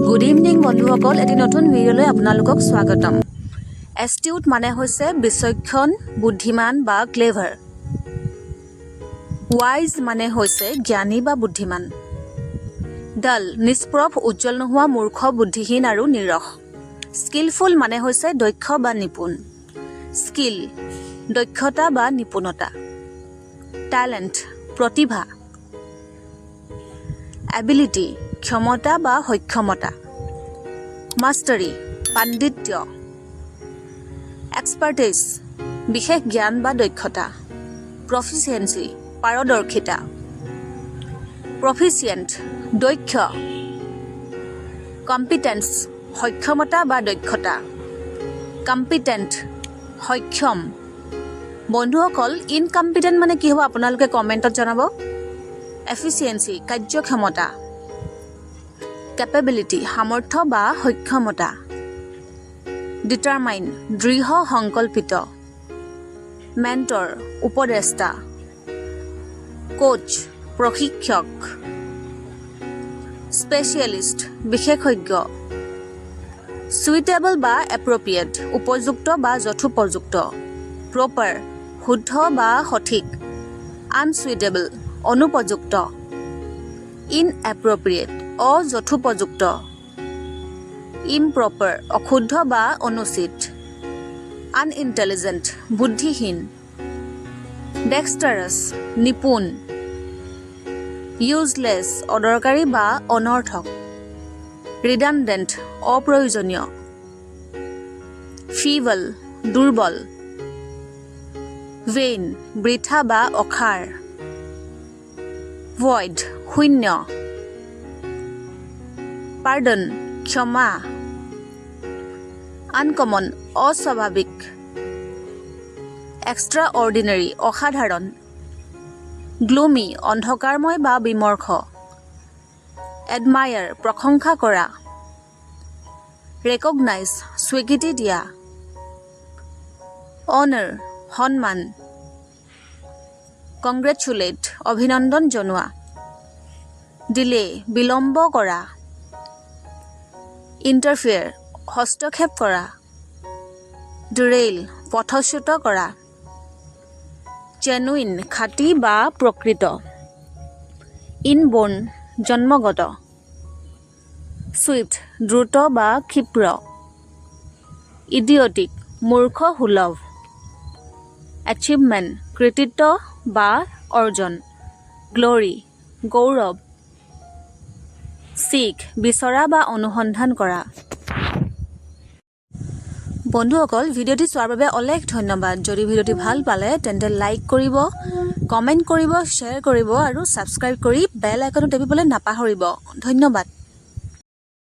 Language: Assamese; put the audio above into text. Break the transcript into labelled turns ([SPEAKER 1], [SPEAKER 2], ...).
[SPEAKER 1] গুড ইভিনিং বন্ধুসকল, এটি নতুন ভিডিঅ'লৈ আপোনালোকক স্বাগতম। এষ্টিউট মানে হৈছে বিচক্ষণ, বুদ্ধিমান বা ক্লেভাৰ। ৱাইজ মানে হৈছে জ্ঞানী বা বুদ্ধিমান। ডাল নিষ্প্ৰভ, উজ্জ্বল নোহোৱা, মূৰ্খ, বুদ্ধিহীন আৰু নিৰস। স্কিলফুল মানে হৈছে দক্ষ বা নিপুণ। স্কিল দক্ষতা বা নিপুণতা। টেলেণ্ট প্ৰতিভা। এবিলিটি ক্ষমতা বা সক্ষমতা। মাষ্টাৰী পাণ্ডিত্য। এক্সপাৰ্টিজ বিশেষ জ্ঞান বা দক্ষতা। প্ৰফিচিয়েঞ্চি পাৰদৰ্শিতা। প্ৰফিচিয়েণ্ট দক্ষ। কম্পিটেন্স সক্ষমতা বা দক্ষতা। কম্পিটেণ্ট সক্ষম। বন্ধুসকল, ইনকম্পিটেণ্ট মানে কি হ'ব আপোনালোকে কমেণ্টত জনাব। এফিচিয়েঞ্চি কাৰ্যক্ষমতা। কেপেবিলিটি সামৰ্থ্য বা সক্ষমতা। ডিটাৰমাইন দৃঢ় সংকল্পিত। মেণ্টৰ উপদেষ্টা। কোচ প্ৰশিক্ষক। স্পেচিয়েলিষ্ট বিশেষজ্ঞ। চুইটেবল বা এপ্ৰপ্ৰিয়েট উপযুক্ত বা যথোপযুক্ত। প্ৰপাৰ শুদ্ধ বা সঠিক। আনচুইটেবল অনুপযুক্ত। ইনএপ্ৰপ্ৰিয়েট অযথোপযুক্ত। ইমপ্ৰপাৰ অশুদ্ধ বা অনুচিত। আনইণ্টেলিজেণ্ট বুদ্ধিহীন। ডেক্সটাৰাছ নিপুণ। ইউজলেছ অদৰকাৰী বা অনৰ্থক। ৰিডাণ্ডেণ্ট অপ্ৰয়োজনীয়। ফিবল দুৰ্বল। ভেইন বৃথা বা অসাৰ। ভইড শূন্য। পাৰ্ডন ক্ষমা। আনকমন অস্বাভাৱিক। এক্সট্ৰা অৰ্ডিনেৰী অসাধাৰণ। গ্লুমি অন্ধকাৰময় বা বিমৰ্ষ। এডমায়াৰ প্ৰশংসা কৰা। ৰেকগনাইজ স্বীকৃতি দিয়া। অনাৰ সন্মান। কংগ্ৰেচুলেট অভিনন্দন জনোৱা। ডিলে বিলম্ব কৰা। ইণ্টাৰফেয়াৰ হস্তক্ষেপ কৰা। ডিৰেইল পথচ্যুত কৰা। জেনুইন খাঁটি বা প্ৰকৃত। ইনবৰ্ণ জন্মগত। ছুইফ্ট দ্ৰুত বা ক্ষিপ্ৰ। ইডিঅটিক মূৰ্খ সুলভ। এচিভমেণ্ট কৃতিত্ব বা অৰ্জন। গ্লৰি গৌৰৱ। চিক বিচৰা বা অনুসন্ধান কৰা। বন্ধুসকল, ভিডিঅ'টি চোৱাৰ বাবে অলেখ ধন্যবাদ। যদি ভিডিঅ'টি ভাল পালে তেন্তে লাইক কৰিব, কমেণ্ট কৰিব, শ্বেয়াৰ কৰিব আৰু ছাবস্ক্ৰাইব কৰি বেল আইকনটো টিপিবলৈ নাপাহৰিব। ধন্যবাদ।